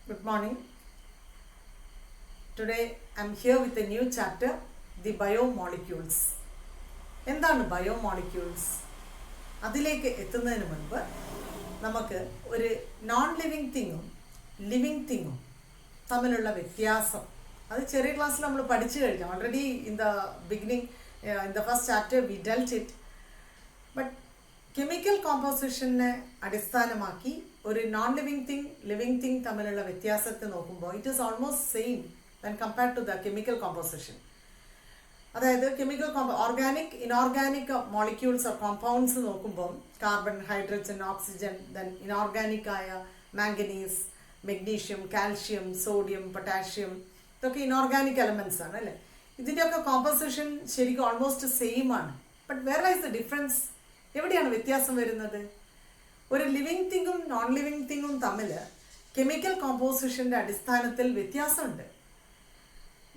Good morning. Today I am here with a new chapter, the biomolecules. എന്താണ് biomolecules? അതിലേക്ക് എത്തുന്നതിന് മുൻപ് നമുക്ക് ഒരു നോൺ ലിവിങ് തിങ്ങും ലിവിങ് തിങ്ങും തമ്മിലുള്ള വ്യത്യാസം അത് ചെറിയ ക്ലാസ്സിൽ നമ്മൾ പഠിച്ചു കഴിഞ്ഞു. Already in the beginning in the first chapter we dealt it. But chemical കോമ്പോസിഷനെ അടിസ്ഥാനമാക്കി ഒരു നോൺ ലിവിങ് തിങ് തമ്മിലുള്ള വ്യത്യാസത്തെ നോക്കുമ്പോൾ it is almost same when compared to the chemical composition. അതായത് organic inorganic molecules or compounds നോക്കുമ്പോൾ carbon, hydrogen, oxygen, then inorganic ആയ manganese, magnesium, calcium, sodium, potassium, ഇതൊക്കെ ഇനോർഗാനിക് എലമെന്റ്സ് ആണ് അല്ലേ. ഇതിൻ്റെയൊക്കെ കോമ്പോസിഷൻ ശരിക്കും ഓൾമോസ്റ്റ് സെയിം ആണ്. But where is the difference? എവിടെയാണ് വ്യത്യാസം വരുന്നത്? ഒരു ലിവിങ് തിങ്ങും നോൺ ലിവിങ് തിങ്ങും തമ്മിൽ കെമിക്കൽ കോമ്പോസിഷൻ്റെ അടിസ്ഥാനത്തിൽ വ്യത്യാസമുണ്ട്.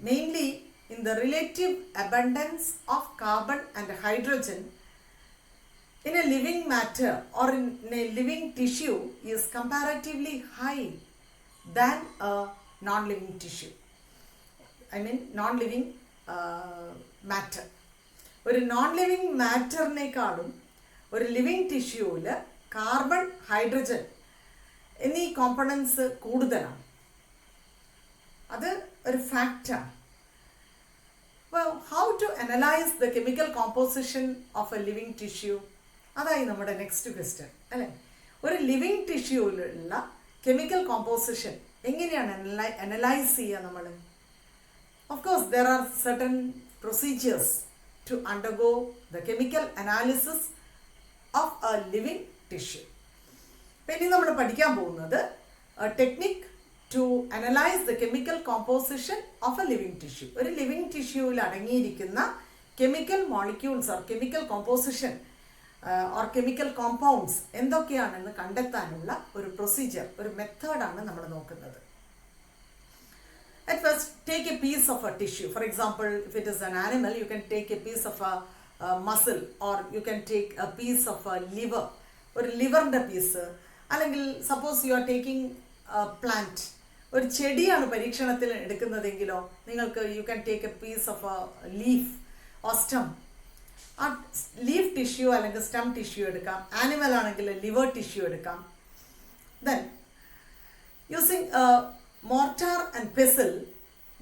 Mainly in the relative abundance of carbon and hydrogen in a living matter or in a living tissue is comparatively high than a non-living tissue. I mean non-living matter. ഒരു non living മാറ്ററിനേക്കാളും ഒരു living ടിഷ്യൂവിൽ carbon, hydrogen എന്നീ components കൂടുതലാണ്. അത് ഒരു ഫാക്റ്റാണ്. Well, how to analyze the chemical composition of a living tissue? അതായി നമ്മുടെ next question അല്ലേ. ഒരു ലിവിങ് ടിഷ്യൂവിലുള്ള കെമിക്കൽ കോമ്പോസിഷൻ എങ്ങനെയാണ് അനലൈസ് ചെയ്യുക നമ്മൾ? Of course there are certain procedures to undergo the chemical analysis of a living tissue. അപ്പം ഇനി നമ്മൾ പഠിക്കാൻ പോകുന്നത് technique to analyze the chemical composition of a living tissue. ഒരു ലിവിങ് ടിഷ്യൂവിൽ അടങ്ങിയിരിക്കുന്ന chemical molecules or chemical composition or chemical compounds എന്തൊക്കെയാണെന്ന് കണ്ടെത്താനുള്ള ഒരു പ്രൊസീജിയർ, ഒരു മെത്തേഡാണ് നമ്മൾ നോക്കുന്നത്. At first, take a piece of a tissue. For example, if it is an animal, you can take a piece of a muscle or you can take a piece of a liver. ഒരു ലിവറിൻ്റെ piece, അല്ലെങ്കിൽ suppose you are taking plant, ഒരു ചെടിയാണ് പരീക്ഷണത്തിൽ എടുക്കുന്നതെങ്കിലോ നിങ്ങൾക്ക് you can take a piece of a leaf or stem. ആ leaf tissue അല്ലെങ്കിൽ സ്റ്റം ടിഷ്യൂ എടുക്കാം. ആനിമൽ ആണെങ്കിൽ ലിവർ ടിഷ്യൂ എടുക്കാം. Then using mortar and pestle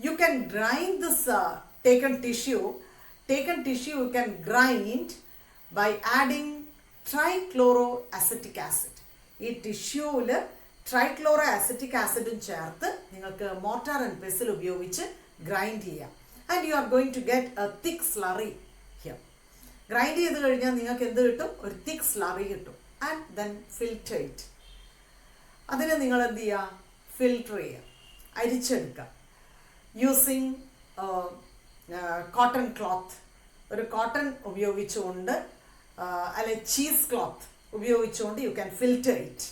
you can grind this taken tissue you can grind by adding trichloro acetic acid. ഈ ടിഷ്യൂവിൽ trichloro acetic ആസിഡും ചേർത്ത് നിങ്ങൾക്ക് മോർട്ടാർ ആൻഡ് പെസിൽ ഉപയോഗിച്ച് ഗ്രൈൻഡ് ചെയ്യാം. And you are going to get a thick slurry here. Grind ചെയ്ത് കഴിഞ്ഞാൽ നിങ്ങൾക്ക് എന്ത് കിട്ടും? ഒരു തിക്ക് സ്ലറി കിട്ടും. And then filter it. അതിനെ നിങ്ങൾ എന്ത് ചെയ്യുക? ഫിൽറ്റർ ചെയ്യുക, അരിച്ചെടുക്കുക. യൂസിങ് കോട്ടൺ ക്ലോത്ത്, ഒരു കോട്ടൺ ഉപയോഗിച്ചുകൊണ്ട് അല്ലെ ചീസ് ക്ലോത്ത് ഉപയോഗിച്ചുകൊണ്ട് യു ക്യാൻ ഫിൽറ്റർ ഇറ്റ്.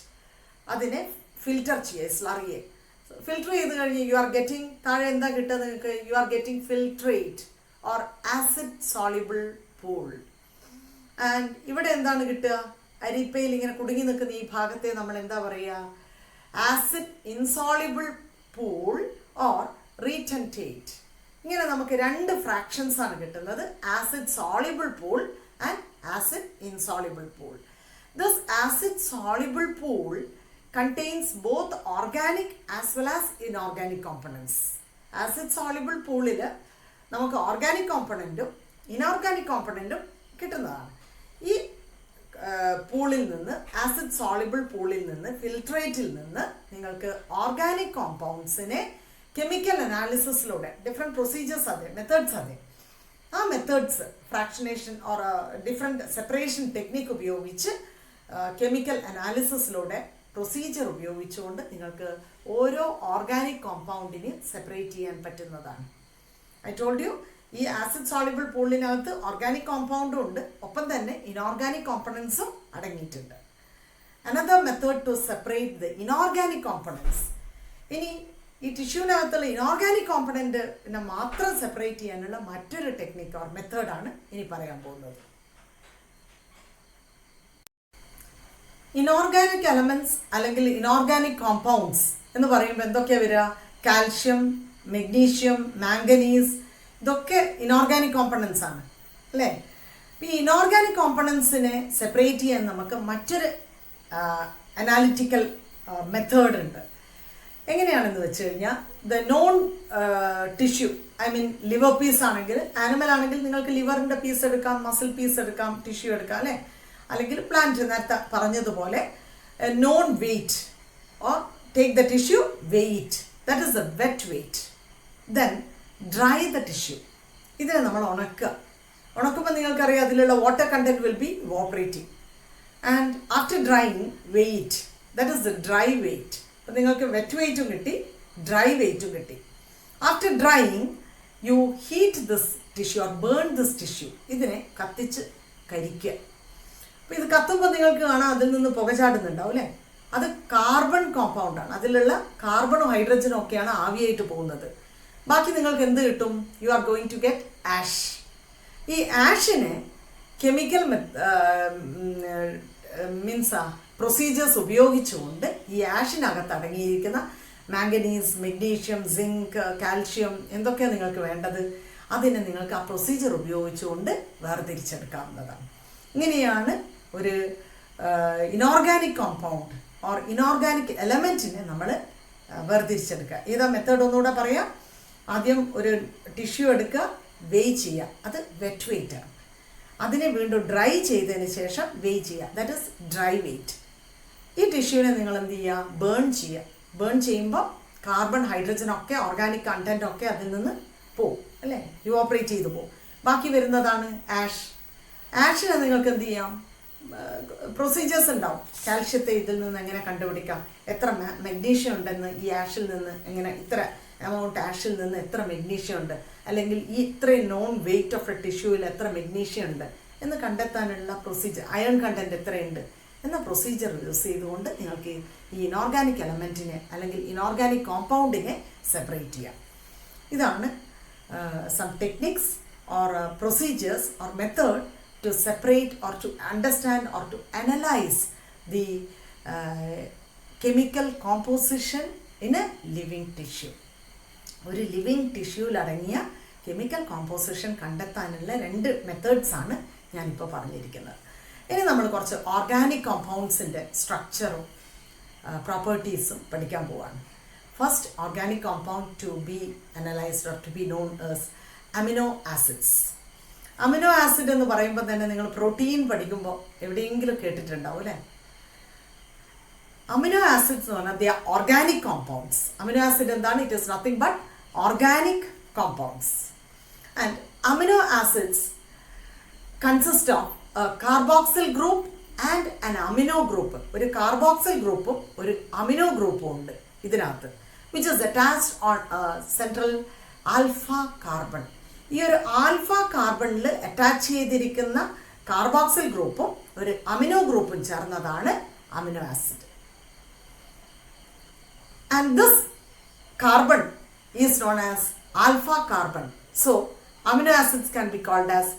അതിനെ ഫിൽറ്റർ ചെയ്യുക, സ്ലറിയെ ഫിൽറ്റർ ചെയ്ത് കഴിഞ്ഞ് യു ആർ ഗെറ്റിംഗ്, താഴെ എന്താ കിട്ടുക നിങ്ങൾക്ക്? You are getting filtrate or acid soluble pool. And ഇവിടെ എന്താണ് കിട്ടുക? അരിപ്പയിൽ ഇങ്ങനെ കുടുങ്ങി നിൽക്കുന്ന ഈ ഭാഗത്തെ നമ്മൾ എന്താ പറയുക? Acid insoluble pool or retentate. ഇങ്ങനെ നമുക്ക് രണ്ട് ഫ്രാക്ഷൻസ് ആണ് കിട്ടുന്നത്, acid soluble pool and acid insoluble pool. This acid soluble pool contains both organic as well as inorganic components. Acid soluble പൂളിൽ നമുക്ക് ഓർഗാനിക് കോമ്പണൻറ്റും ഇനോർഗാനിക് കോമ്പണൻറ്റും കിട്ടുന്നതാണ്. ഈ പൂളിൽ നിന്ന്, ആസിഡ് സോളിബിൾ പൂളിൽ നിന്ന്, ഫിൽട്രേറ്റിൽ നിന്ന് നിങ്ങൾക്ക് ഓർഗാനിക് കോമ്പൗണ്ട്സിനെ കെമിക്കൽ അനാലിസിസിലൂടെ, ഡിഫറെൻറ്റ് പ്രൊസീജിയേഴ്സ് അതെ, മെത്തേഡ്സ് അതെ, ആ methods fractionation or different separation technique ഉപയോഗിച്ച് കെമിക്കൽ അനാലിസിസിലൂടെ പ്രൊസീജിയർ ഉപയോഗിച്ചുകൊണ്ട് നിങ്ങൾക്ക് ഓരോ ഓർഗാനിക് കോമ്പൗണ്ടിനെ സെപ്പറേറ്റ് ചെയ്യാൻ പറ്റുന്നതാണ്. ഐ ടോൾഡ് യു, ഈ ആസിഡ് സോളിബിൾ പൂളിനകത്ത് ഓർഗാനിക് കോമ്പൗണ്ടും ഉണ്ട്, ഒപ്പം തന്നെ ഇനോർഗാനിക് കോമ്പണൻസും അടങ്ങിയിട്ടുണ്ട്. Another method to separate the inorganic components. ഇനി ഈ ടിഷ്യൂവിനകത്തുള്ള ഇനോർഗാനിക് കോമ്പണൻറ്റിനെ മാത്രം സെപ്പറേറ്റ് ചെയ്യാനുള്ള മറ്റൊരു ടെക്നിക്ക് ഓർ മെത്തേഡാണ് ഇനി പറയാൻ പോകുന്നത്. ഇനോർഗാനിക് എലമെന്റ്സ് അല്ലെങ്കിൽ ഇനോർഗാനിക് കോമ്പൗണ്ട്സ് എന്ന് പറയുമ്പോൾ എന്തൊക്കെയാണ് വരിക? കാൽഷ്യം, മെഗ്നീഷ്യം, മാംഗനീസ്, ഇതൊക്കെ ഇനോർഗാനിക് കോമ്പണൻസ് ആണ് അല്ലേ? ഈ ഇനോർഗാനിക് കോമ്പണൻസിനെ സെപ്പറേറ്റ് ചെയ്യാൻ നമുക്ക് മറ്റൊരു അനാലിറ്റിക്കൽ മെത്തേഡ് ഉണ്ട്. എങ്ങനെയാണെന്ന് വെച്ച് കഴിഞ്ഞാൽ, the known tissue, I mean liver piece ആണെങ്കിൽ, ആനിമൽ ആണെങ്കിൽ നിങ്ങൾക്ക് ലിവറിൻ്റെ പീസ് എടുക്കാം, മസിൽ പീസ് എടുക്കാം, ടിഷ്യൂ എടുക്കാം അല്ലേ? അല്ലെങ്കിൽ പ്ലാന്റ് നേരത്തെ പറഞ്ഞതുപോലെ known weight or take the tissue weight, that is the wet weight. Then dry the tissue. ഇതിനെ നമ്മൾ ഉണക്കുക. ഉണക്കുമ്പോൾ നിങ്ങൾക്കറിയാം അതിലുള്ള water content will be evaporating. And after drying weight, that is the dry weight. അപ്പം നിങ്ങൾക്ക് വെറ്റ് വെയിറ്റും കിട്ടി, ഡ്രൈ വെയിറ്റും കിട്ടി. After drying you heat this tissue or burn this tissue. ഇതിനെ കത്തിച്ച് കരിക്കുക. അപ്പോൾ ഇത് കത്തുമ്പോൾ നിങ്ങൾക്ക് കാണാം അതിൽ നിന്ന് പുക ചാടുന്നുണ്ടാവും അല്ലേ? അത് കാർബൺ കോമ്പൗണ്ടാണ്. അതിലുള്ള കാർബണും ഹൈഡ്രജനും ഒക്കെയാണ് ആവിയായിട്ട് പോകുന്നത്. ബാക്കി നിങ്ങൾക്ക് എന്ത് കിട്ടും? You are going to get ash. ഈ ആഷിനെ കെമിക്കൽ മീൻസ് പ്രൊസീജിയേഴ്സ് ഉപയോഗിച്ചുകൊണ്ട് ഈ ആഷിനകത്ത് അടങ്ങിയിരിക്കുന്ന മാംഗനീസ്, മെഗ്നീഷ്യം, സിങ്ക്, കാൽഷ്യം എന്തൊക്കെയാണ് നിങ്ങൾക്ക് വേണ്ടത്, അതിനെ നിങ്ങൾക്ക് ആ പ്രൊസീജിയർ ഉപയോഗിച്ചുകൊണ്ട് വേർതിരിച്ചെടുക്കാവുന്നതാണ്. ഇങ്ങനെയാണ് ഒരു ഇനോർഗാനിക് കോമ്പൗണ്ട് ഓർ ഇനോർഗാനിക് എലമെൻറ്റിനെ നമ്മൾ വേർതിരിച്ചെടുക്കുക. ഏതാ മെത്തേഡ് ഒന്നുകൂടെ പറയാം. ആദ്യം ഒരു ടിഷ്യൂ എടുക്കുക, വെയ് ചെയ്യുക, അത് വെറ്റ് വെയിറ്റ് ആണ്. അതിനെ വീണ്ടും ഡ്രൈ ചെയ്തതിന് ശേഷം വെയ് ചെയ്യുക, ദാറ്റ് ഈസ് ഡ്രൈ വെയിറ്റ്. ഈ ടിഷ്യൂവിനെ നിങ്ങൾ എന്ത് ചെയ്യുക? ബേൺ ചെയ്യുക. ബേൺ ചെയ്യുമ്പോൾ കാർബൺ, ഹൈഡ്രജൻ ഒക്കെ ഓർഗാനിക് കണ്ടന്റ് ഒക്കെ അതിൽ നിന്ന് പോവും അല്ലേ? ഇവോപ്പറേറ്റ് ചെയ്ത് പോവും. ബാക്കി വരുന്നതാണ് ആഷ്. ആഷിനെ നിങ്ങൾക്ക് എന്ത് ചെയ്യാം? പ്രൊസീജിയേഴ്സ് ഉണ്ടാവും. കാൽഷ്യത്തെ ഇതിൽ നിന്ന് എങ്ങനെ കണ്ടുപിടിക്കാം, എത്ര മെഗ്നീഷ്യം ഉണ്ടെന്ന് ഈ ആഷിൽ നിന്ന്, എങ്ങനെ ഇത്ര എമൗണ്ട് ആഷിൽ നിന്ന് എത്ര മെഗ്നീഷ്യം ഉണ്ട്, അല്ലെങ്കിൽ ഈ ഇത്രയും നോൺ വെയിറ്റ് ഓഫ് എ ടിഷ്യൂവിൽ എത്ര മെഗ്നീഷ്യം ഉണ്ട് എന്ന് കണ്ടെത്താനുള്ള പ്രൊസീജിയർ, അയൺ കണ്ടന്റ് എത്രയുണ്ട് എന്ന പ്രൊസീജിയർ യൂസ് ചെയ്തുകൊണ്ട് നിങ്ങൾക്ക് ഈ ഇനോർഗാനിക് എലമെൻറ്റിനെ അല്ലെങ്കിൽ ഇനോർഗാനിക് കോമ്പൗണ്ടിനെ സെപ്പറേറ്റ് ചെയ്യാം. ഇതാണ് some techniques or procedures or method to separate or to understand or to analyze the chemical composition in a living tissue. ഒരു ലിവിങ് ടിഷ്യൂവിൽ അടങ്ങിയ കെമിക്കൽ കോമ്പോസിഷൻ കണ്ടെത്താനുള്ള 2 മെത്തേഡ്സാണ് ഞാനിപ്പോൾ പറഞ്ഞിരിക്കുന്നത്. ഇനി നമ്മൾ കുറച്ച് ഓർഗാനിക് കോമ്പൗണ്ട്സിൻ്റെ സ്ട്രക്ചറും പ്രോപ്പർട്ടീസും പഠിക്കാൻ പോവാണ്. First organic compound to be analysed or to be known as amino acids. Amino acid എന്ന് പറയുമ്പോൾ തന്നെ നിങ്ങൾ പ്രോട്ടീൻ പഠിക്കുമ്പോൾ എവിടെയെങ്കിലും കേട്ടിട്ടുണ്ടാവും അല്ലേ? അമിനോ ആസിഡ്സ് എന്ന് പറഞ്ഞാൽ they are organic compounds. Amino acid എന്താണ്? It is nothing but organic compounds. And amino acids consist of carboxyl group and an amino group. ഒരു കാർബോക്സിൽ ഗ്രൂപ്പും ഒരു അമിനോ ഗ്രൂപ്പും ഉണ്ട് ഇതിനകത്ത്, which is attached on central alpha carbon. ഈ ഒരു alpha കാർബണിൽ അറ്റാച്ച് ചെയ്തിരിക്കുന്ന കാർബോക്സിൽ ഗ്രൂപ്പും ഒരു അമിനോ ഗ്രൂപ്പും ചേർന്നതാണ് amino acid. And this carbon is known as alpha carbon. So amino acids can be called as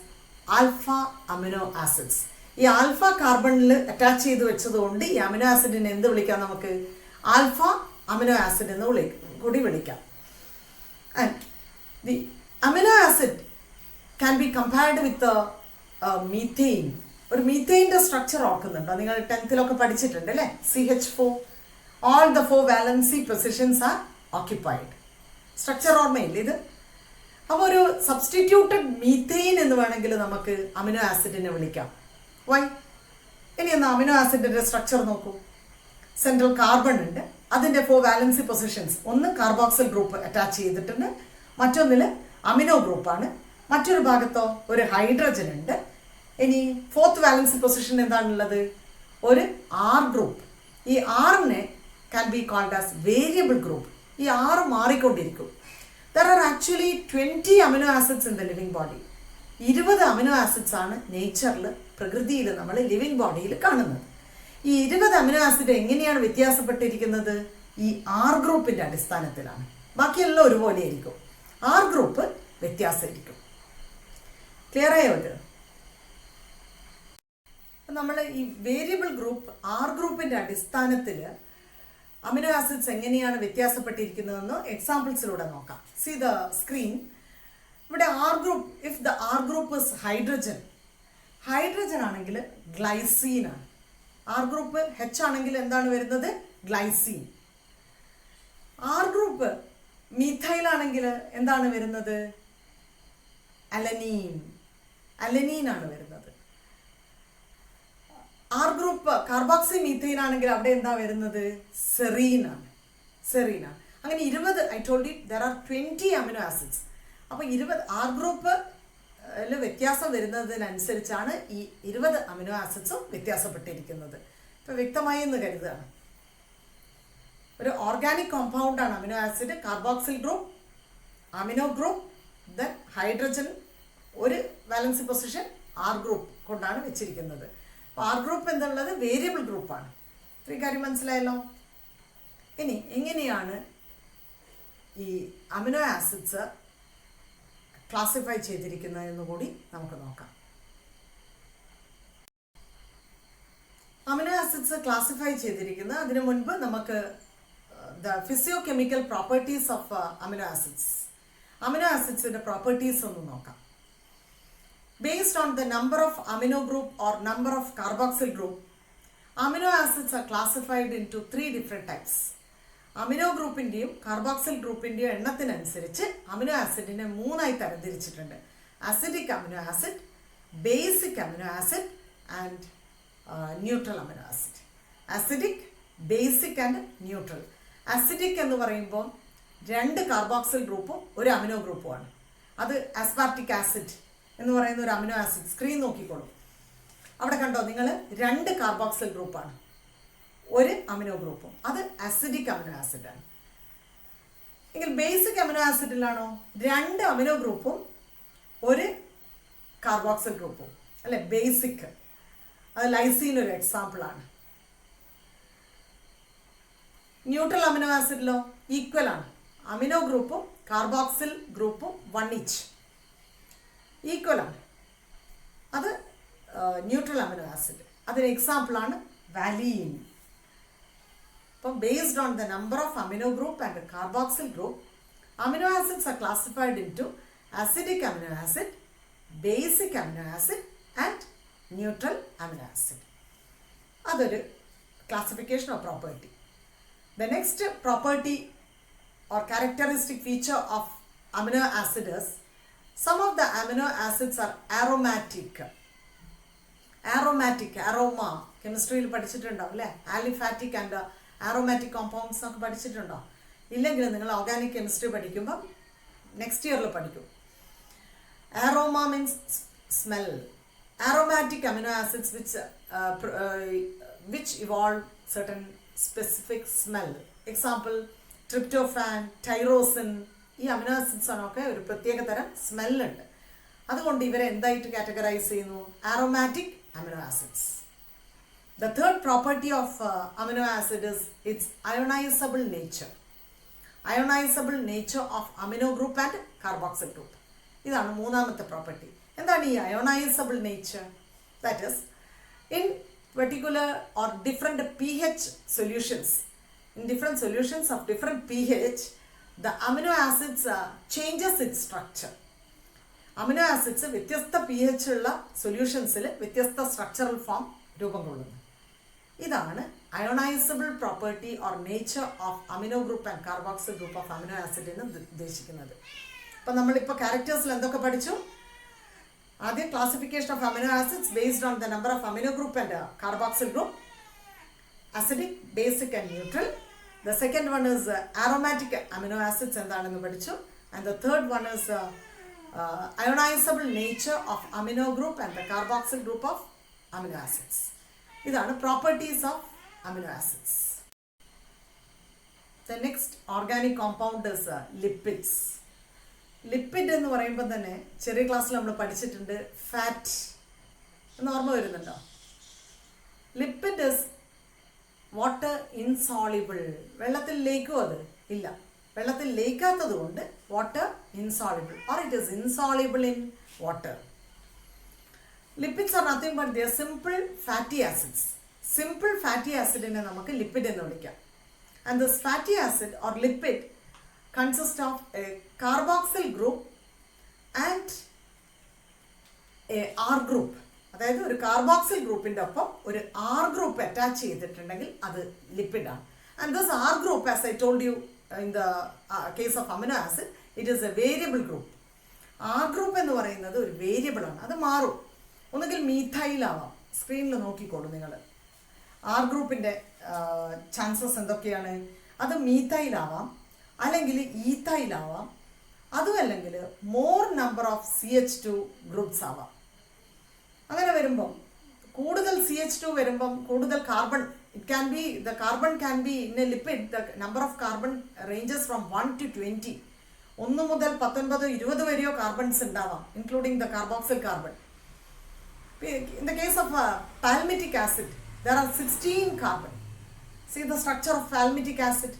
alpha amino acids. ഈ alpha കാർബണിൽ അറ്റാച്ച് ചെയ്ത് വെച്ചതുകൊണ്ട് ഈ അമിനോ ആസിഡിനെ എന്ത് വിളിക്കാം? നമുക്ക് ആൽഫ അമിനോ ആസിഡ് എന്ന് കൂടി വിളിക്കാം. And the amino acid can be compared with methane. ഒരു മീഥെയിൻ്റെ സ്ട്രക്ചർ ഓർക്കുന്നുണ്ടോ? നിങ്ങൾ 10th പഠിച്ചിട്ടുണ്ട് അല്ലേ? CH4, all the 4 valency positions are occupied. Structure ഓർമ്മയില്ല ഇത്? അപ്പോൾ ഒരു സബ്സ്റ്റിറ്റ്യൂട്ടഡ് മീഥെയിൻ എന്ന് വേണമെങ്കിൽ നമുക്ക് അമിനോ ആസിഡിനെ വിളിക്കാം. വൈ? ഇനി ഒന്ന് അമിനോ ആസിഡിൻ്റെ സ്ട്രക്ചർ നോക്കൂ. സെൻട്രൽ കാർബൺ ഉണ്ട്, അതിൻ്റെ 4 വാലൻസി പൊസിഷൻസ്. ഒന്ന് കാർബോക്സിൽ ഗ്രൂപ്പ് അറ്റാച്ച് ചെയ്തിട്ടുണ്ട്, മറ്റൊന്നിൽ അമിനോ ഗ്രൂപ്പാണ്, മറ്റൊരു ഭാഗത്തോ ഒരു ഹൈഡ്രജൻ ഉണ്ട്. ഇനി 4th വാലൻസി പൊസിഷൻ എന്താണുള്ളത്? ഒരു R ഗ്രൂപ്പ്. ഈ Rനെ can be called as variable group. ഈ R മാറിക്കൊണ്ടിരിക്കും. There are actually 20 amino acids in the living body. 20 amino acids ആണ് നേച്ചറിൽ, പ്രകൃതിയിൽ, നമ്മൾ ലിവിങ് ബോഡിയിൽ കാണുന്നത്. ഈ 20 അമിനോ ആസിഡ് എങ്ങനെയാണ് വ്യത്യാസപ്പെട്ടിരിക്കുന്നത്? ഈ R ഗ്രൂപ്പിൻ്റെ അടിസ്ഥാനത്തിലാണ്. ബാക്കിയെല്ലാം ഒരുപോലെ ആയിരിക്കും, R ഗ്രൂപ്പ് വ്യത്യാസമായിരിക്കും. ക്ലിയർ ആയോ ഇത്? നമ്മൾ ഈ വേരിയബിൾ ഗ്രൂപ്പ് R ഗ്രൂപ്പിൻ്റെ അടിസ്ഥാനത്തിൽ അമിനോ ആസിഡ്സ് എങ്ങനെയാണ് വ്യത്യാസപ്പെട്ടിരിക്കുന്നതെന്ന് എക്സാമ്പിൾസിലൂടെ നോക്കാം. See the screen. ഇവിടെ R group, if the R group is hydrogen, hydrogen ആണെങ്കിൽ ഗ്ലൈസീൻ ആണ്. ആർ ഗ്രൂപ്പ് എച്ച് ആണെങ്കിൽ എന്താണ് വരുന്നത്? ഗ്ലൈസീൻ. ആർ ഗ്രൂപ്പ് മീഥൈൽ ആണെങ്കിൽ എന്താണ് വരുന്നത്? അലനീൻ. അലനീൻ ആണ് വരുന്നത്. ആർ ഗ്രൂപ്പ് കാർബോക്സി മീഥൈൻ ആണെങ്കിൽ അവിടെ എന്താ വരുന്നത്? സെറീൻ ആണ്. സെറീൻ ആണ്. അങ്ങനെ 20, I told you there are 20 amino acids. അപ്പോൾ 20 ആർ ഗ്രൂപ്പ് വ്യത്യാസം വരുന്നതിനനുസരിച്ചാണ് ഈ 20 അമിനോ ആസിഡ്സും വ്യത്യാസപ്പെട്ടിരിക്കുന്നത്. ഇപ്പൊ വ്യക്തമായി എന്ന് കരുതുകയാണ്. ഒരു ഓർഗാനിക് കോമ്പൗണ്ടാണ് amino acid. Carboxyl group, amino group, then hydrogen, ഒരു വാലൻസി പൊസിഷൻ ആർ ഗ്രൂപ്പ് കൊണ്ടാണ് വെച്ചിരിക്കുന്നത്. അപ്പോൾ ആർ ഗ്രൂപ്പ് എന്നുള്ളത് വേരിയബിൾ ഗ്രൂപ്പാണ്. ഇത്രയും കാര്യം മനസ്സിലായല്ലോ. ഇനി എങ്ങനെയാണ് ഈ അമിനോ ആസിഡ്സ് ക്ലാസിഫൈ ചെയ്തിരിക്കുന്നതെന്ന് കൂടി നമുക്ക് നോക്കാം. അമിനോ ആസിഡ്സ് ക്ലാസിഫൈ ചെയ്തിരിക്കുന്നത്, അതിനു മുൻപ് നമുക്ക് the physicochemical properties of amino acids, amino ആസിഡ്സിന്റെ പ്രോപ്പർട്ടീസ് ഒന്ന് നോക്കാം. Based on the number of amino group or number of carboxyl group, amino acids are classified into 3 different types. Amino ഗ്രൂപ്പിൻ്റെയും കാർബോക്സിൽ ഗ്രൂപ്പിൻ്റെയും എണ്ണത്തിനനുസരിച്ച് അമിനോ ആസിഡിനെ 3ആയി തരംതിരിച്ചിട്ടുണ്ട്. Acidic amino acid, basic amino acid and neutral amino acid. Acidic, basic and neutral. Acidic എന്ന് പറയുമ്പോൾ 2 carboxyl ഗ്രൂപ്പും ഒരു അമിനോ ഗ്രൂപ്പുമാണ്. അത് ആസ്പാർട്ടിക് ആസിഡ് എന്ന് പറയുന്ന ഒരു അമിനോ ആസിഡ്. സ്ക്രീൻ നോക്കിക്കോളൂ. അവിടെ കണ്ടോ നിങ്ങൾ? 2 കാർബോക്സിൽ ഗ്രൂപ്പാണ്, ഒരു അമിനോ ഗ്രൂപ്പും. അത് അസിഡിക് അമിനോ ആസിഡാണ്. എങ്കിൽ ബേസിക് അമിനോ ആസിഡിലാണോ? 2 അമിനോ ഗ്രൂപ്പും ഒരു കാർബോക്സിൽ ഗ്രൂപ്പും, അല്ലെ? ബേസിക്. അത് ലൈസീൻ ഒരു എക്സാമ്പിളാണ്. ന്യൂട്രൽ അമിനോ ആസിഡിലോ ഈക്വൽ ആണ്. അമിനോ ഗ്രൂപ്പും കാർബോക്സിൽ ഗ്രൂപ്പും 1 ഈച്ച് ഈക്വൽ ആണ്. അത് ന്യൂട്രൽ അമിനോ ആസിഡ്. അതിന് എക്സാമ്പിളാണ് വാലീൻ. അപ്പം based on the number of amino group and carboxyl group, amino acids are classified into acidic amino acid, basic amino acid and neutral amino acid. അതൊരു classification of property. The next property or characteristic feature of amino acid is some of the amino acids are aromatic. Aromatic, aroma, chemistry പഠിച്ചിട്ടുണ്ടാവും അല്ലേ? Aliphatic and aromatic compounds ഒക്കെ പഠിച്ചിട്ടുണ്ടോ? ഇല്ലെങ്കിൽ നിങ്ങൾ organic chemistry പഠിക്കുമ്പോൾ next ഇയറിൽ പഠിക്കും. Aroma means smell. Aromatic amino acids which evolve certain specific smell. Example, tryptophan, tyrosine. ഈ amino ആസിഡ്സിനൊക്കെ ഒരു പ്രത്യേക തരം സ്മെല്ലുണ്ട്. അതുകൊണ്ട് ഇവരെ എന്തായിട്ട് കാറ്റഗറൈസ് ചെയ്യുന്നു? Aromatic amino acids. The third property of amino acid is its ionisable nature. Ionisable nature of amino group and carboxyl group. ഇതാണ് മൂന്നാമത്തെ പ്രോപ്പർട്ടി. എന്താണ് ഈ ionisable nature? That is in particular or different pH solutions, in different solutions of different pH, the amino acids changes its structure. Amino acids വ്യത്യസ്ത pH ഉള്ള സൊല്യൂഷൻസിൽ വ്യത്യസ്ത structural form രൂപം കൊള്ളുന്നു. ഇതാണ് ionisable property or nature of amino group and carboxyl group of amino acid എന്ന് ഉദ്ദേശിക്കുന്നത്. അപ്പം നമ്മളിപ്പോൾ ക്യാരക്ടേഴ്സിൽ എന്തൊക്കെ പഠിച്ചു? ആദ്യം classification of amino acids based on the number of amino group and carboxyl group, acidic, basic and neutral. The second one is aromatic amino acids എന്താണെന്ന് പഠിച്ചു. And the third one is ionisable nature of amino group and the carboxyl group of amino acids. ഇതാണ് properties of amino acids. The next organic compound is lipids. Lipid എന്ന് പറയുമ്പോൾ തന്നെ ചെറിയ ക്ലാസ്സിൽ നമ്മൾ പഠിച്ചിട്ടുണ്ട് ഫാറ്റ് എന്ന് ഓർമ്മ വരുന്നുണ്ടോ? Lipid is water insoluble. വെള്ളത്തിൽ ലയിക്കുമോ? അത് ഇല്ല. വെള്ളത്തിൽ ലയിക്കാത്തത് കൊണ്ട് water insoluble or it is insoluble in water. Lipids are nothing but they are simple fatty acids. Simple fatty ആസിഡിനെ നമുക്ക് ലിപ്പിഡ് എന്ന് വിളിക്കാം. And this fatty acid or lipid consists of a carboxyl group and a R group. അതായത് ഒരു carboxyl ഗ്രൂപ്പിൻ്റെ ഒപ്പം ഒരു R group attach ചെയ്തിട്ടുണ്ടെങ്കിൽ അത് ലിപ്പിഡാണ്. And this R group, as I told you in the case of amino acid, it is a variable group. R group എന്ന് പറയുന്നത് ഒരു വേരിയബിളാണ്, അത് മാറും. ഒന്നുകിൽ മീഥൈലാവാം, സ്ക്രീനിൽ നോക്കിക്കോളൂ നിങ്ങൾ. ആർ ഗ്രൂപ്പിൻ്റെ ചാൻസസ് എന്തൊക്കെയാണ്? അത് മീഥൈലാവാം, അല്ലെങ്കിൽ ഈഥൈലാവാം, അതുമല്ലെങ്കിൽ more number of CH2 groups ആവാം. അങ്ങനെ വരുമ്പം കൂടുതൽ CH2 വരുമ്പം കൂടുതൽ carbon, it can B the carbon can be in A lipid, the number of carbon ranges from 1 to 20. 1 മുതൽ 19, 20 വരെയോ കാർബൺസ് ഉണ്ടാവാം, including the carboxyl carbon. In the case of palmitic acid, there are 16 carbon. See the structure of palmitic acid.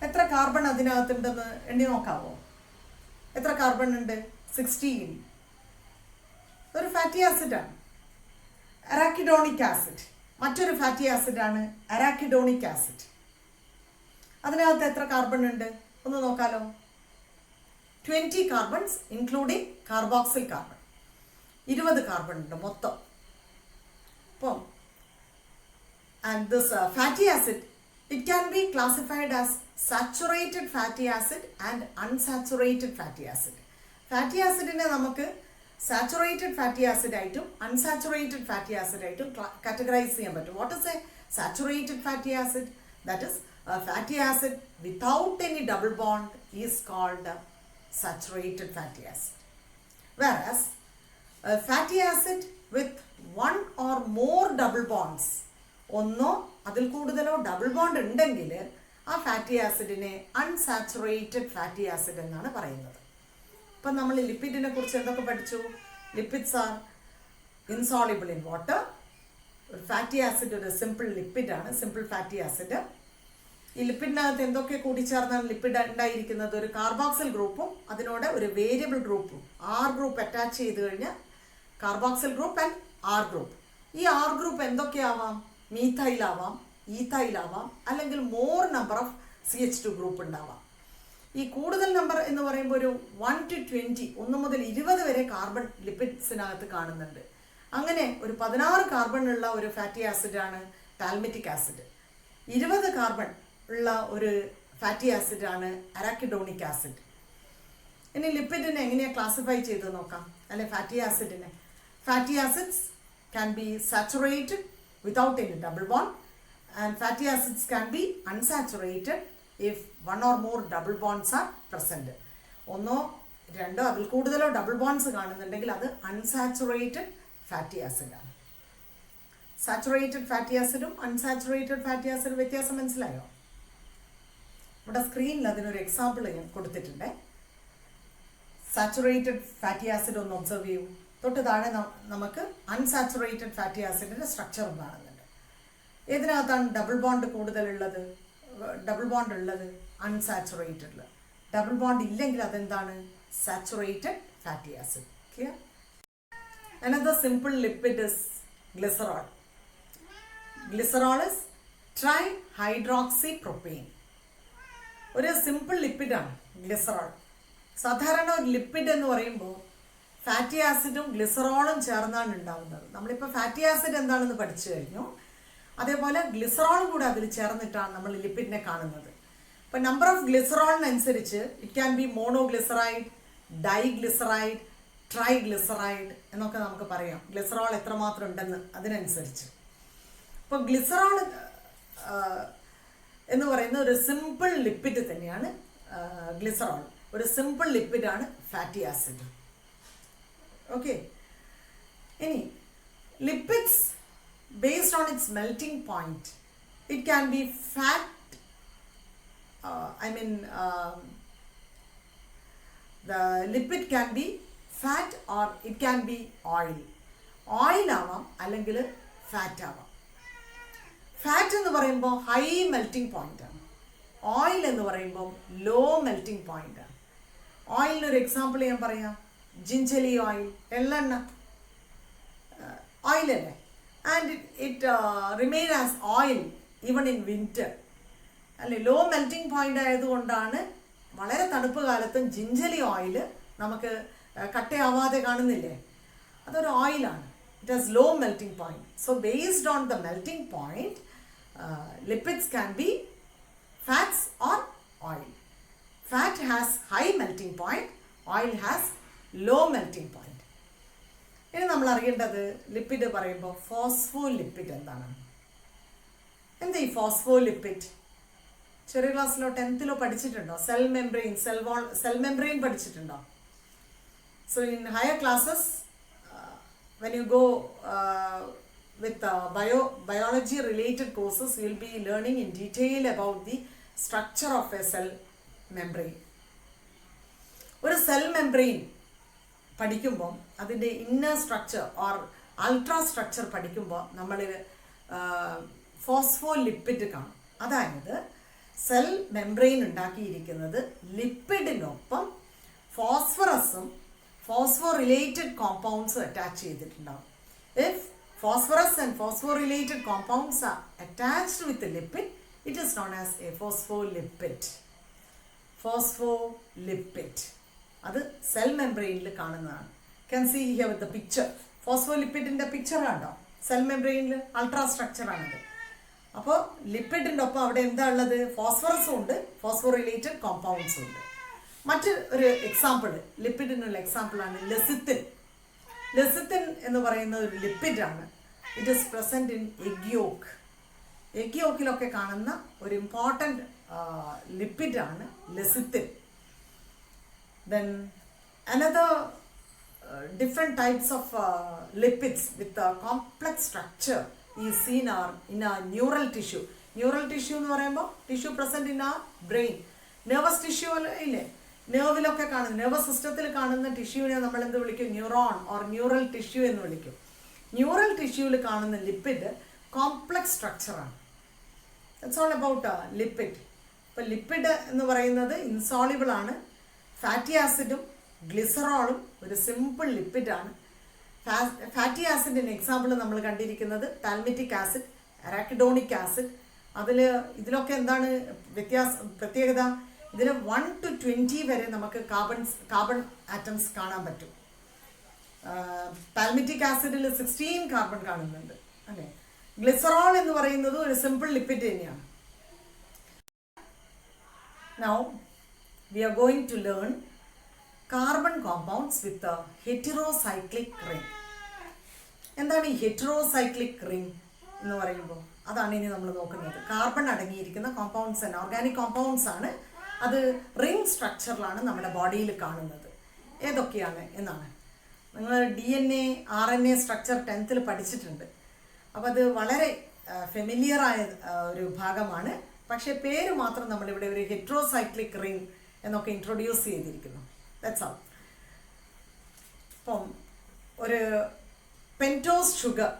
എത്ര carbon അതിനകത്തുണ്ടെന്ന് എണ്ണി നോക്കാവോ? എത്ര carbon ഉണ്ട്? 16. ഒരു fatty ആസിഡാണ്. അറാക്കിഡോണിക് acid മറ്റൊരു fatty ആസിഡാണ് അറാക്കിഡോണിക് acid. അതിനകത്ത് എത്ര കാർബൺ ഉണ്ട് ഒന്ന് നോക്കാലോ? 20 carbons including carboxyl carbon. 20 carbon ഉണ്ട് മൊത്തം. അപ്പം and this fatty acid, it can be classified as saturated fatty acid and unsaturated fatty acid. Fatty acid നെ നമുക്ക് saturated fatty acid ആയിട്ടും unsaturated fatty acid ആയിട്ടും categorize ചെയ്യാൻ പറ്റും. What is a saturated fatty acid? That is a fatty acid without any double bond is called saturated fatty acid. Whereas a fatty acid with one or more double bonds, ഒന്നോ അതിൽ കൂടുതലോ double bond ഉണ്ടെങ്കിൽ ആ fatty ആസിഡിനെ unsaturated fatty acid എന്നാണ് പറയുന്നത്. ഇപ്പം നമ്മൾ ലിപ്പിഡിനെ കുറിച്ച് എന്തൊക്കെ പഠിച്ചു? Lipids are insoluble in water. ഒരു ഫാറ്റി ആസിഡ് ഒരു സിമ്പിൾ ലിപ്പിഡാണ്, സിമ്പിൾ ഫാറ്റി ആസിഡ്. ഈ ലിപ്പിഡിനകത്ത് എന്തൊക്കെ കൂടിച്ചേർന്നാണ് ലിപ്പിഡ് ഉണ്ടായിരിക്കുന്നത്? ഒരു കാർബോക്സിൽ ഗ്രൂപ്പും അതിനോട് ഒരു വേരിയബിൾ ഗ്രൂപ്പും, ആർ ഗ്രൂപ്പ് അറ്റാച്ച് ചെയ്ത് കഴിഞ്ഞാൽ carboxyl group and R group. ഈ ആർ ഗ്രൂപ്പ് എന്തൊക്കെയാവാം? മീഥൈലാവാം, ഈഥൈലാവാം, അല്ലെങ്കിൽ more number of CH2 group ഉണ്ടാവാം. ഈ കൂടുതൽ നമ്പർ എന്ന് പറയുമ്പോൾ ഒരു 1 to 20, 1 മുതൽ 20 വരെ കാർബൺ ലിപ്പിഡ്സിനകത്ത് കാണുന്നുണ്ട്. അങ്ങനെ ഒരു 16 കാർബൺ ഉള്ള ഒരു ഫാറ്റി ആസിഡാണ് പാൽമിറ്റിക് ആസിഡ്. 20 കാർബൺ ഉള്ള ഒരു ഫാറ്റി ആസിഡാണ് അറാക്കിഡോണിക് ആസിഡ്. ഇനി ലിപ്പിഡിനെ എങ്ങനെയാണ് ക്ലാസിഫൈ ചെയ്ത് നോക്കാം, അല്ലെ ഫാറ്റി ആസിഡിനെ? Fatty acids can be saturated without any double bond, and fatty acids can be unsaturated if one or more double bonds are present. ഒന്നോ രണ്ടോ അതിൽ കൂടുതലോ ഡബിൾ ബോണ്ട്സ് കാണുന്നുണ്ടെങ്കിൽ അത് അൺസാച്ചുറേറ്റഡ് ഫാറ്റി ആസിഡാണ്. സാച്ചുറേറ്റഡ് ഫാറ്റി ആസിഡും അൺസാച്ചുറേറ്റഡ് ഫാറ്റി ആസിഡും വ്യത്യാസം മനസ്സിലായോ? ഇവിടെ സ്ക്രീനിൽ അതിനൊരു എക്സാമ്പിൾ ഞാൻ കൊടുത്തിട്ടുണ്ട്. സാച്ചുറേറ്റഡ് ഫാറ്റി ആസിഡ് ഒന്ന് ഒബ്സർവ് ചെയ്യൂ. തൊട്ട് താഴെ നമുക്ക് അൺസാച്ചുറേറ്റഡ് ഫാറ്റി ആസിഡിൻ്റെ സ്ട്രക്ചറും കാണുന്നുണ്ട്. ഏതിനകത്താണ് ഡബിൾ ബോണ്ട് കൂടുതലുള്ളത്? ഡബിൾ ബോണ്ട് ഉള്ളത് അൺസാച്ചുറേറ്റഡിൽ. ഡബിൾ ബോണ്ട് ഇല്ലെങ്കിൽ അതെന്താണ്? Saturated fatty acid. Clear? Another simple lipid is glycerol. Glycerol is trihydroxypropane. ഒരു സിമ്പിൾ ലിപ്പിഡാണ് ഗ്ലിസറോൾ. സാധാരണ ഒരു ലിപ്പിഡ് എന്ന് പറയുമ്പോൾ ഫാറ്റി ആസിഡും ഗ്ലിസറോളും ചേർന്നാണ് ഉണ്ടാകുന്നത്. നമ്മളിപ്പോൾ ഫാറ്റി ആസിഡ് എന്താണെന്ന് പഠിച്ചു കഴിഞ്ഞു. അതേപോലെ ഗ്ലിസറോളും കൂടെ അതിൽ ചേർന്നിട്ടാണ് നമ്മൾ ലിപ്പിഡിനെ കാണുന്നത്. അപ്പോൾ നമ്പർ ഓഫ് ഗ്ലിസറോളിനനുസരിച്ച് it can be monoglyceride, diglyceride, triglyceride എന്നൊക്കെ നമുക്ക് പറയാം. ഗ്ലിസറോൾ എത്രമാത്രം ഉണ്ടെന്ന് അതിനനുസരിച്ച്. അപ്പോൾ ഗ്ലിസറോൾ എന്ന് പറയുന്ന ഒരു സിമ്പിൾ ലിപ്പിഡ് തന്നെയാണ് ഗ്ലിസറോൾ. ഒരു സിമ്പിൾ ലിപ്പിഡാണ് ഫാറ്റി ആസിഡ്. ഓക്കെ, ഇനി lipids based on its melting point, it can be fat, the lipid can be fat or it can be oil. Oil ആവാം അല്ലെങ്കിൽ ഫാറ്റ് ആവാം. ഫാറ്റ് എന്ന് പറയുമ്പോൾ ഹൈ മെൽറ്റിംഗ് പോയിന്റ് ആണ്. Oil എന്ന് പറയുമ്പോൾ ലോ മെൽറ്റിംഗ് പോയിന്റ് ആണ്. ഓയിലിനൊരു എക്സാമ്പിൾ ഞാൻ പറയാം. ജിഞ്ചലി ഓയിൽ, എള്ളെണ്ണ ഓയിലല്ലേ, and it remain as oil even in winter. അല്ലെ ലോ മെൽറ്റിംഗ് പോയിന്റ് ആയതുകൊണ്ടാണ് വളരെ തണുപ്പ് കാലത്തും ജിഞ്ചലി ഓയിൽ നമുക്ക് കട്ടയാവാതെ കാണുന്നില്ലേ, അതൊരു ഓയിലാണ്. It has low melting point. So based on the melting point lipids can be fats or oil. Fat has high melting point, oil has low melting point. ഇനി നമ്മൾ അറിയേണ്ടത് ലിപ്പിഡ് പറയുമ്പോൾ ഫോസ്ഫോലിപ്പിഡ് എന്താണ്. എന്താ ഈ ഫോസ്ഫോലിപ്പിഡ്? ചെറിയ ക്ലാസ്സിലോ 10th പഠിച്ചിട്ടുണ്ടോ? സെൽ മെംബ്രെയിൻ പഠിച്ചിട്ടുണ്ടോ? So in higher classes when you go with biology related courses, you will be learning in detail about the structure of a cell membrane. ഒരു സെൽ മെംബ്രെയിൻ പഠിക്കുമ്പോൾ അതിൻ്റെ inner structure or ultra structure പഠിക്കുമ്പോൾ നമ്മൾ phospholipid കാണും. അതായത് cell membrane ഉണ്ടാക്കിയിരിക്കുന്നത് ലിപ്പിഡിനൊപ്പം ഫോസ്ഫറസും phosphorylated കോമ്പൗണ്ട്സും attach ചെയ്തിട്ടുണ്ടാവും. If phosphorus and phosphorylated compounds are attached with the lipid, it is known as a phospholipid. Phospholipid. അത് സെൽ മെംബ്രെയിനിൽ കാണുന്നതാണ്. Can see here with the picture. ഫോസ്ഫോലിപ്പിഡിൻ്റെ പിക്ചർ കണ്ടോ? സെൽ മെംബ്രെയിനിൽ അൾട്രാ സ്ട്രക്ചറാണിത്. അപ്പോൾ ലിപ്പിഡിൻ്റെ ഒപ്പം അവിടെ എന്താ ഉള്ളത്? ഫോസ്ഫറസും ഉണ്ട്, ഫോസ്ഫോറിലേറ്റഡ് കോമ്പൗണ്ട്സും ഉണ്ട്. മറ്റൊരു എക്സാമ്പിൾ, ലിപ്പിഡിനുള്ള എക്സാമ്പിളാണ് ലെസിത്തിൻ. ലെസിത്തിൻ എന്ന് പറയുന്ന ഒരു ലിപ്പിഡാണ്. It is present in egg yolk. Egg യോക്കിലൊക്കെ കാണുന്ന ഒരു ഇമ്പോർട്ടൻറ്റ് ലിപ്പിഡാണ് lecithin. Then another different types of lipids with a complex structure is seen in our neural tissue. Neural tissue എന്ന് പറയുമ്പോൾ tissue present in our brain. nervous tissue ഇല്ലേ, നെർവിലൊക്കെ കാണുന്ന, nervous സിസ്റ്റത്തിൽ കാണുന്ന ടിഷ്യൂവിനെ നമ്മൾ എന്ത് വിളിക്കും? ന്യൂറോൺ ഓർ ന്യൂറൽ ടിഷ്യൂ എന്ന് വിളിക്കും. ന്യൂറൽ ടിഷ്യൂവിൽ കാണുന്ന lipid complex structure. It's all about lipid. ഇപ്പോൾ ലിപ്പിഡ് എന്ന് പറയുന്നത് ഇൻസോളിബിൾ ആണ്. ഫാറ്റി ആസിഡും ഗ്ലിസറോളും ഒരു സിമ്പിൾ ലിപ്പിഡാണ്. ഫാറ്റി ആസിഡിന് എക്സാമ്പിൾ നമ്മൾ കണ്ടിരിക്കുന്നത് പാൽമിറ്റിക് ആസിഡ്, അറാക്കിഡോണിക് ആസിഡ്. ഇതിലൊക്കെ എന്താണ് പ്രത്യേകത? ഇതിൽ 1 to 20 വരെ നമുക്ക് കാർബൺ ആറ്റംസ് കാണാൻ പറ്റും. പാൽമിറ്റിക് ആസിഡിൽ 16 കാർബൺ കാണുന്നുണ്ട് അല്ലേ. ഗ്ലിസറോൾ എന്ന് പറയുന്നത് ഒരു സിമ്പിൾ ലിപ്പിഡ് തന്നെയാണ്. Now we are going to learn carbon compounds with a heterocyclic ring. എന്താണ് ഈ ഹെറ്ററോസൈക്ലിക് റിംഗ് എന്ന് പറയുമ്പോൾ? അതാണ് ഇനി നമ്മൾ നോക്കുന്നത്. കാർബൺ അടങ്ങിയിരിക്കുന്ന കോമ്പൗണ്ട്സ് ആണ്, ഓർഗാനിക് കോമ്പൗണ്ട്സ് ആണ്. അത് റിംഗ് സ്ട്രക്ചറിലാണ് നമ്മുടെ ബോഡിയിൽ കാണുന്നത്. ഏതൊക്കെയാണ് എന്നാണ് നിങ്ങൾ DNA RNA സ്ട്രക്ചർ 10th പഠിച്ചിട്ടുണ്ട്. അപ്പോൾ അത് വളരെ ഫെമിലിയറായ ഒരു ഭാഗമാണ്. പക്ഷേ പേര് മാത്രം നമ്മളിവിടെ ഒരു ഹെറ്ററോസൈക്ലിക് റിംഗ് എന്നൊക്കെ ഇൻട്രൊഡ്യൂസ് ചെയ്തിരിക്കുന്നു. That's all. അപ്പം ഒരു പെൻറ്റോസ് ഷുഗർ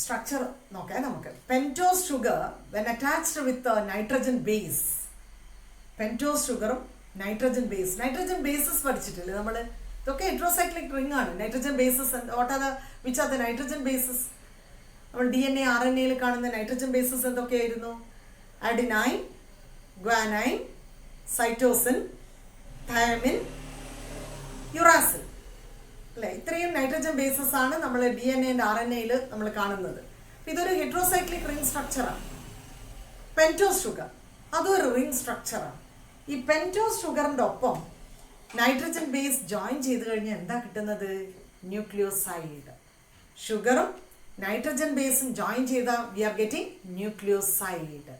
സ്ട്രക്ചർ നോക്കാം നമുക്ക്. Pentose sugar when attached with nitrogen base, pentose ഷുഗറും നൈട്രജൻ ബേസസ് പഠിച്ചിട്ടില്ലേ നമ്മൾ? ഇതൊക്കെ ഹെറ്ററോസൈക്ലിക് റിംഗ് ആണ്. Nitrogen bases which are the nitrogen bases? നമ്മൾ DNA RNAയിൽ കാണുന്ന നൈട്രജൻ ബേസസ് എന്തൊക്കെയായിരുന്നു? Adenine, guanine, cytosine, thymine, uracil അല്ലേ? ഇത്രയും നൈട്രജൻ ബേസസ് ആണ് നമ്മൾ DNA and RNAയിൽ നമ്മൾ കാണുന്നത്. ഇതൊരു ഹെറ്ററോസൈക്ലിക് റിംഗ് സ്ട്രക്ചറാണ്. പെൻറ്റോസ് ഷുഗർ അതൊരു റിംഗ് സ്ട്രക്ചറാണ്. ഈ പെൻറ്റോസ് ഷുഗറിൻ്റെ ഒപ്പം നൈട്രജൻ ബേസ് ജോയിൻ ചെയ്ത് കഴിഞ്ഞാൽ എന്താ കിട്ടുന്നത്? ന്യൂക്ലിയോസൈഡ്. ഷുഗറും നൈട്രജൻ ബേസും ജോയിൻ ചെയ്താൽ വി ആർ ഗെറ്റിംഗ് ന്യൂക്ലിയോസൈഡ്.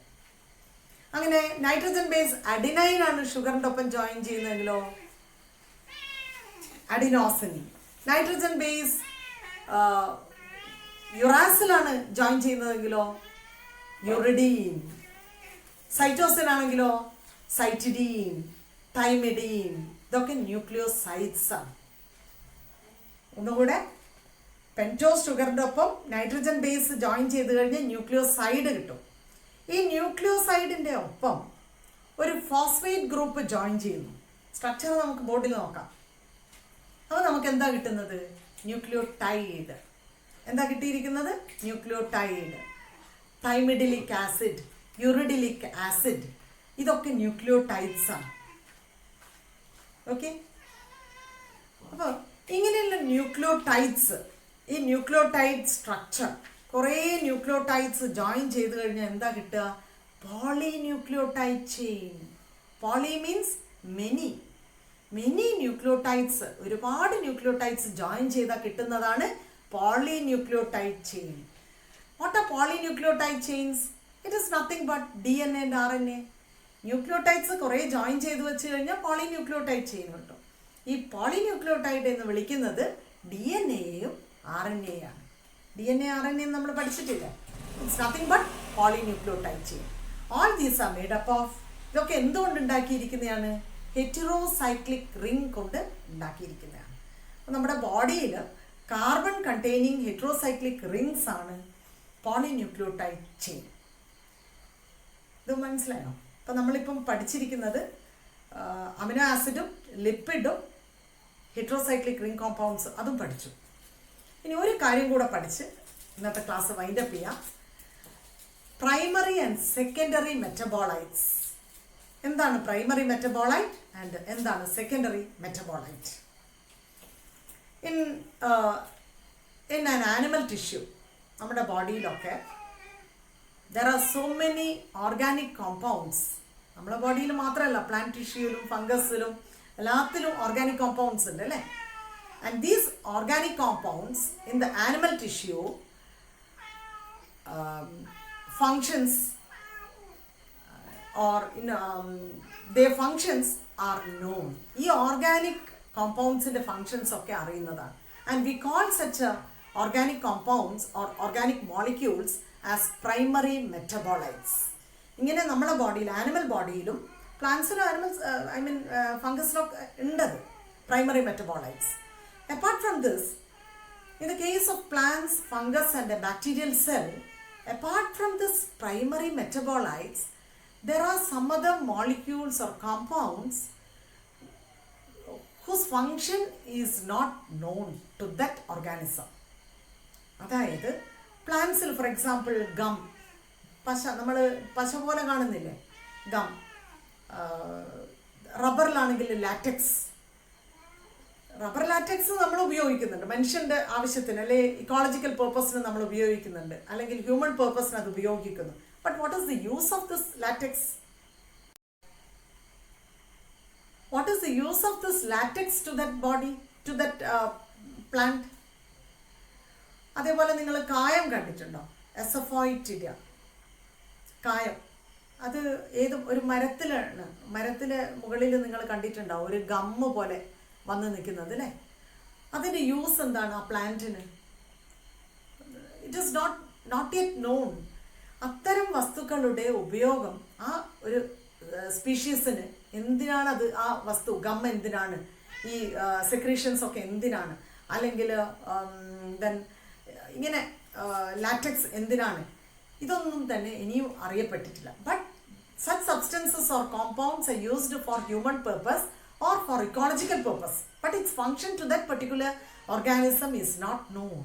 അങ്ങനെ നൈട്രജൻ ബേസ് അഡിനൈൻ ആണ് ഷുഗറിൻ്റെ ഒപ്പം ജോയിൻ ചെയ്യുന്നതെങ്കിലോ അഡിനോസിൻ. നൈട്രജൻ ബേസ് യുറാസിലാണ് ജോയിൻ ചെയ്യുന്നതെങ്കിലോ യുറിഡീൻ. സൈറ്റോസിൻ ആണെങ്കിലോ സൈറ്റിഡീൻ, തൈമിഡീൻ. ഇതൊക്കെ ന്യൂക്ലിയോസൈഡ്സ് ആണ്. ഒന്നുകൂടെ, പെൻറ്റോസ് ഷുഗറിൻ്റെ ഒപ്പം നൈട്രജൻ ബേസ് ജോയിൻ ചെയ്ത് കഴിഞ്ഞാൽ ന്യൂക്ലിയോസൈഡ് കിട്ടും. ഈ ന്യൂക്ലിയോസൈഡിൻ്റെ ഒപ്പം ഒരു ഫോസ്ഫേറ്റ് ഗ്രൂപ്പ് ജോയിൻ ചെയ്യുന്നു. സ്ട്രക്ചർ നമുക്ക് ബോർഡിൽ നോക്കാം. അപ്പോൾ നമുക്ക് എന്താ കിട്ടുന്നത്? ന്യൂക്ലിയോടൈഡ്. എന്താ കിട്ടിയിരിക്കുന്നത്? Nucleotide. Thymidylic acid uridylic acid, ഇതൊക്കെ ന്യൂക്ലിയോടൈഡ്സ് ആണ്. ഓക്കെ, അപ്പോൾ ഇങ്ങനെയുള്ള ന്യൂക്ലിയോടൈഡ്സ്, ഈ ന്യൂക്ലിയോടൈഡ് സ്ട്രക്ചർ, കുറേ ന്യൂക്ലിയോടൈഡ്സ് ജോയിൻ ചെയ്ത് കഴിഞ്ഞാൽ എന്താ കിട്ടുക? Polynucleotide chain. Poly means many, many nucleotides, ഒരുപാട് ന്യൂക്ലിയോടൈഡ്സ് ജോയിൻ ചെയ്താൽ കിട്ടുന്നതാണ് polynucleotide chain. What are polynucleotide chains? It is nothing but DNA and RNA. Nucleotides കുറേ ജോയിൻ ചെയ്ത് വെച്ച് കഴിഞ്ഞാൽ പോളിന്യൂക്ലിയോടൈഡ് ചെയിൻ കിട്ടും. ഈ പോളിന്യൂക്ലിയോടൈഡ് എന്ന് വിളിക്കുന്നത് DNA-യും RNA-യാണ്. DNA RNA നമ്മൾ പഠിച്ചിട്ടില്ല. It's nothing but polynucleotide chain. All these are made up of, ഇതൊക്കെ എന്തുകൊണ്ട് ഉണ്ടാക്കിയിരിക്കുന്നതാണ്? ഹെറ്ററോസൈക്ലിക് റിംഗ് കൊണ്ട് ഉണ്ടാക്കിയിരിക്കുന്നതാണ്. അപ്പോൾ നമ്മുടെ ബോഡിയിൽ കാർബൺ കണ്ടെയ്നിങ് ഹെറ്ററോസൈക്ലിക് റിംഗ്സ് ആണ് പോളിന്യൂക്ലിയോടൈഡ് ചെയിൻ. ഇത് മനസ്സിലായോ? അപ്പം നമ്മളിപ്പം പഠിച്ചിരിക്കുന്നത് അമിനോ ആസിഡും ലിപ്പിഡും ഹെറ്ററോസൈക്ലിക് റിംഗ് കോമ്പൗണ്ട്സ്, അതും പഠിച്ചു. ഇനി ഒരു കാര്യം കൂടെ പഠിച്ച് ഇന്നത്തെ ക്ലാസ് വൈൻഡപ്പ് ചെയ്യാം. Primary and secondary metabolites. എന്താണ് പ്രൈമറി മെറ്റബോളൈറ്റ് ആൻഡ് എന്താണ് secondary metabolite? in an animal tissue, നമ്മുടെ ബോഡിയിലൊക്കെ there are so many organic compounds. നമ്മുടെ ബോഡിയിൽ മാത്രമല്ല, പ്ലാന്റ് ടിഷ്യൂലും ഫംഗസിലും എല്ലാത്തിലും ഓർഗാനിക് കോമ്പൗണ്ട്സ് ഉണ്ട് അല്ലേ? And these organic compounds in the animal tissue functions or in their functions are known. ഈ ഓർഗാനിക് കോമ്പൗണ്ട്സിൻ്റെ ഫങ്ഷൻസ് ഒക്കെ അറിയുന്നതാണ്. And we call such organic compounds or organic molecules as primary metabolites. ഇങ്ങനെ നമ്മുടെ ബോഡിയിൽ, ആനിമൽ ബോഡിയിലും പ്ലാന്റ്സിലും ആനിമൽസ് ഫംഗസിലൊക്കെ ഉണ്ടത് primary metabolites. Apart from this, in the case of plants, fungus and a bacterial cell, apart from this primary metabolites, there are some other molecules or compounds whose function is not known to that organism. അതായത് പ്ലാന്റ്സിൽ for example gum, പശ, നമ്മൾ പശ പോലെ കാണുന്നില്ലേ gum. റബ്ബറിലാണെങ്കിൽ latex, rubber latex നമ്മൾ ഉപയോഗിക്കുന്നുണ്ട് മനുഷ്യൻ്റെ ആവശ്യത്തിന്, അല്ലെ ഇക്കോളജിക്കൽ പേർപ്പസിന് നമ്മൾ ഉപയോഗിക്കുന്നുണ്ട്, അല്ലെങ്കിൽ ഹ്യൂമൻ പേർപ്പസിന് അത് ഉപയോഗിക്കുന്നു. But what is the use of this latex? What is the use of this latex to that body, to that plant? അതേപോലെ നിങ്ങൾ കായം കണ്ടിട്ടുണ്ടോ? എസഫോയിറ്റിഡിയ കായം, അത് ഏത് ഒരു മരത്തിലാണ്, മരത്തിലെ മുകളിൽ നിങ്ങൾ കണ്ടിട്ടുണ്ടാവും ഒരു ഗമ്മ് പോലെ വന്ന് നിൽക്കുന്നത് അല്ലേ? അതിൻ്റെ യൂസ് എന്താണ് ആ പ്ലാന്റിന്? It is not yet known. അത്തരം വസ്തുക്കളുടെ ഉപയോഗം ആ ഒരു സ്പീഷീസിന് എന്തിനാണ്, അത് ആ വസ്തു ഗം എന്തിനാണ്, ഈ സെക്രീഷൻസ് ഒക്കെ എന്തിനാണ്, അല്ലെങ്കിൽ ദെൻ ഇങ്ങനെ ലാറ്റക്സ് എന്തിനാണ്, ഇതൊന്നും തന്നെ ഇനിയും അറിയപ്പെട്ടിട്ടില്ല. But such substances or compounds are used for human purpose or for ecological purpose, but its function to that particular organism is not known.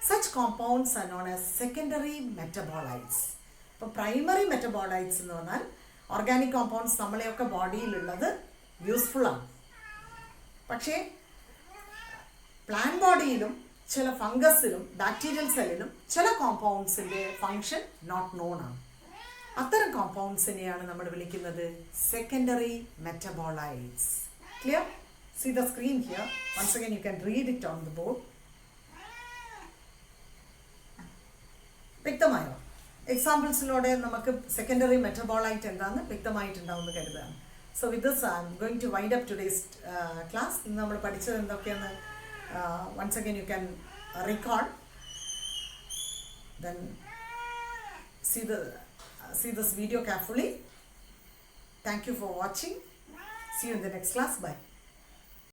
Such compounds are known as secondary metabolites. അപ്പോൾ primary metabolites എന്ന് പറഞ്ഞാൽ organic compounds നമ്മളെയൊക്കെ ബോഡിയിലുള്ളത് യൂസ്ഫുള്ളാണ്. പക്ഷേ plant ബോഡിയിലും ചില ഫംഗസിലും bacterial സെല്ലിലും ചില കോമ്പൗണ്ട്സിൻ്റെ function not known ആണ്. അത്തരം കോമ്പൗണ്ട്സിനെയാണ് നമ്മൾ വിളിക്കുന്നത് secondary metabolites. Clear? See the screen here. Once again you can read it on the board. വ്യക്തമായോ? എക്സാമ്പിൾസിലൂടെ നമുക്ക് സെക്കൻഡറി മെറ്റബോളൈറ്റ് എന്താണെന്ന് വ്യക്തമായിട്ടുണ്ടാവുമെന്ന് കരുതാണ്. So with this I'm going to wind up today's class. ഇന്ന് നമ്മൾ പഠിച്ചത് എന്തൊക്കെയെന്ന് once again you can recall. Then see this video carefully. Thank you for watching. See you in the next class. Bye.